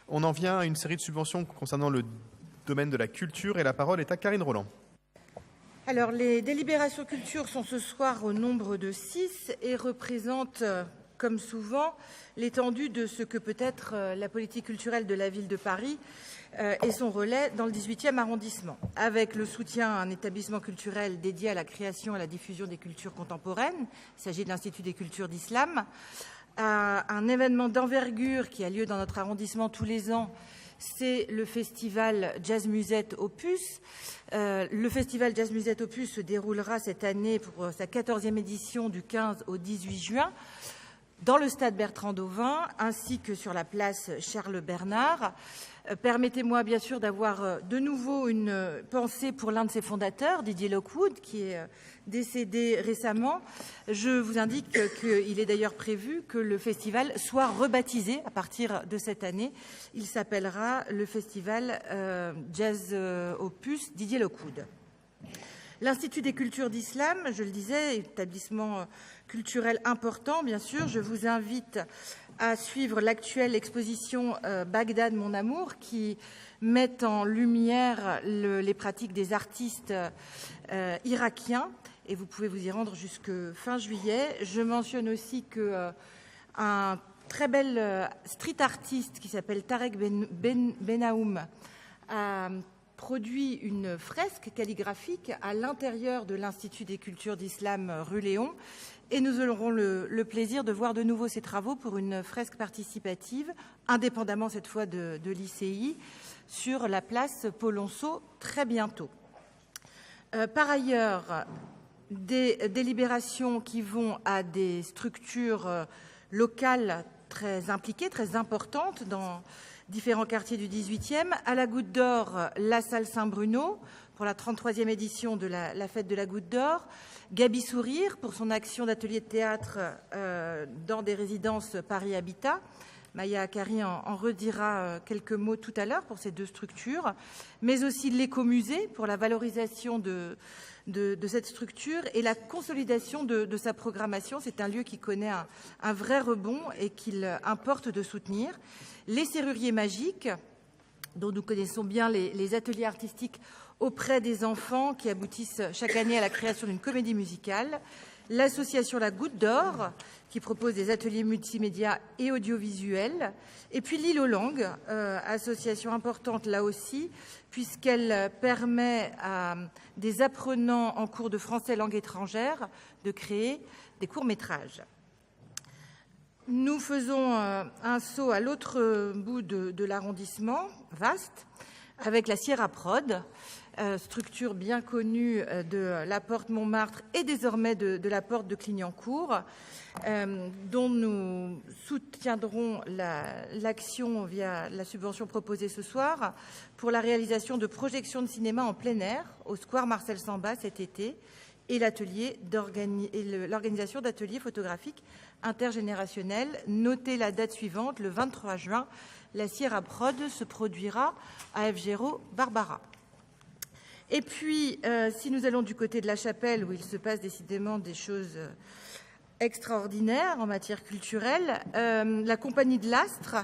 On en vient à une série de subventions concernant le domaine de la culture et la parole est à Karine Roland. Alors, les délibérations culture sont ce soir au nombre de 6 et représentent, comme souvent, l'étendue de ce que peut être la politique culturelle de la ville de Paris et son relais dans le 18e arrondissement, avec le soutien à un établissement culturel dédié à la création et à la diffusion des cultures contemporaines. Il s'agit de l'Institut des cultures d'Islam, à un événement d'envergure qui a lieu dans notre arrondissement tous les ans. C'est le festival Jazz Musette Opus. Le festival Jazz Musette Opus se déroulera cette année pour sa 14e édition du 15 au 18 juin dans le stade Bertrand-Dauvin ainsi que sur la place Charles-Bernard. Permettez-moi bien sûr d'avoir de nouveau une pensée pour l'un de ses fondateurs, Didier Lockwood, qui est décédé récemment. Je vous indique qu'il est d'ailleurs prévu que le festival soit rebaptisé à partir de cette année. Il s'appellera le festival Jazz Opus Didier Lockwood. L'Institut des cultures d'Islam, je le disais, établissement culturel important, bien sûr. Je vous invite à suivre l'actuelle exposition Bagdad, mon amour, qui met en lumière les pratiques des artistes irakiens. Et vous pouvez vous y rendre jusque fin juillet. Je mentionne aussi que un très bel street artiste qui s'appelle Tarek Benaoum a produit une fresque calligraphique à l'intérieur de l'Institut des cultures d'Islam rue Léon. Et nous aurons le plaisir de voir de nouveau ces travaux pour une fresque participative, indépendamment cette fois de l'ICI, sur la place Polonceau très bientôt. Par ailleurs, des délibérations qui vont à des structures locales très impliquées, très importantes dans différents quartiers du 18e. À la Goutte d'Or, la salle Saint-Bruno pour la 33e édition de la fête de la Goutte d'Or. Gabi Sourire pour son action d'atelier de théâtre dans des résidences Paris Habitat. Maya Akari en redira quelques mots tout à l'heure pour ces deux structures, mais aussi l'écomusée pour la valorisation de cette structure et la consolidation de sa programmation. C'est un lieu qui connaît un vrai rebond et qu'il importe de soutenir. Les serruriers magiques, dont nous connaissons bien les ateliers artistiques auprès des enfants qui aboutissent chaque année à la création d'une comédie musicale. L'association La Goutte d'Or, qui propose des ateliers multimédia et audiovisuels. Et puis l'Île aux Langues, association importante là aussi, puisqu'elle permet à des apprenants en cours de français langue étrangère de créer des courts-métrages. Nous faisons un saut à l'autre bout de l'arrondissement, vaste, avec la Sierra Prod, structure bien connue de la porte Montmartre et désormais de la porte de Clignancourt, dont nous soutiendrons l'action via la subvention proposée ce soir pour la réalisation de projections de cinéma en plein air au Square Marcel Samba cet été et l'organisation d'ateliers photographiques intergénérationnels. Notez la date suivante, le 23 juin, la Sierra Prod se produira à F. Géraud Barbara. Et puis, si nous allons du côté de la Chapelle, où il se passe décidément des choses extraordinaires en matière culturelle, la Compagnie de l'Astre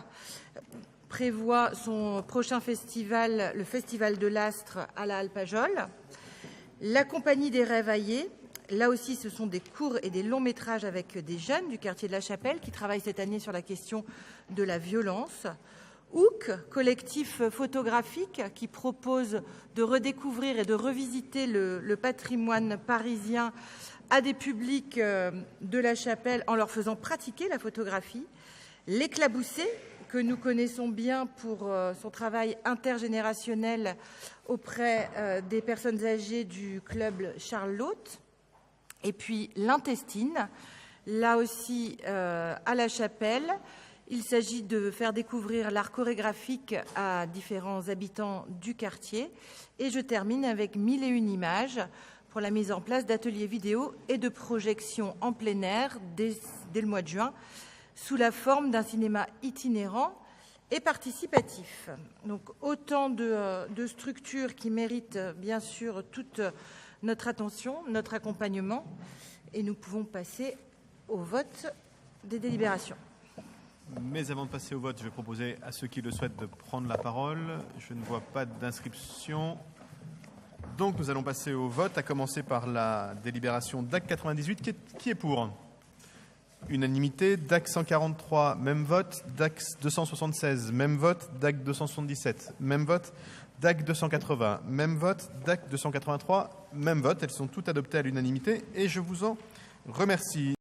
prévoit son prochain festival, le Festival de l'Astre à la Alpajole. La Compagnie des Rêves Aillés, là aussi ce sont des courts et des longs métrages avec des jeunes du quartier de la Chapelle qui travaillent cette année sur la question de la violence. Hook, collectif photographique qui propose de redécouvrir et de revisiter le patrimoine parisien à des publics de la Chapelle en leur faisant pratiquer la photographie. L'Éclaboussé, que nous connaissons bien pour son travail intergénérationnel auprès des personnes âgées du club Charles-Lotte. Et puis l'Intestine, là aussi à la Chapelle. Il s'agit de faire découvrir l'art chorégraphique à différents habitants du quartier. Et je termine avec 1001 images pour la mise en place d'ateliers vidéo et de projections en plein air dès le mois de juin, sous la forme d'un cinéma itinérant et participatif. Donc autant de structures qui méritent bien sûr toute notre attention, notre accompagnement, et nous pouvons passer au vote des délibérations. Mais avant de passer au vote, je vais proposer à ceux qui le souhaitent de prendre la parole. Je ne vois pas d'inscription. Donc nous allons passer au vote, à commencer par la délibération DAC 98. Qui est pour? Unanimité. DAC 143, même vote. DAC 276, même vote. DAC 277, même vote. DAC 280, même vote. DAC 283, même vote. Elles sont toutes adoptées à l'unanimité et je vous en remercie.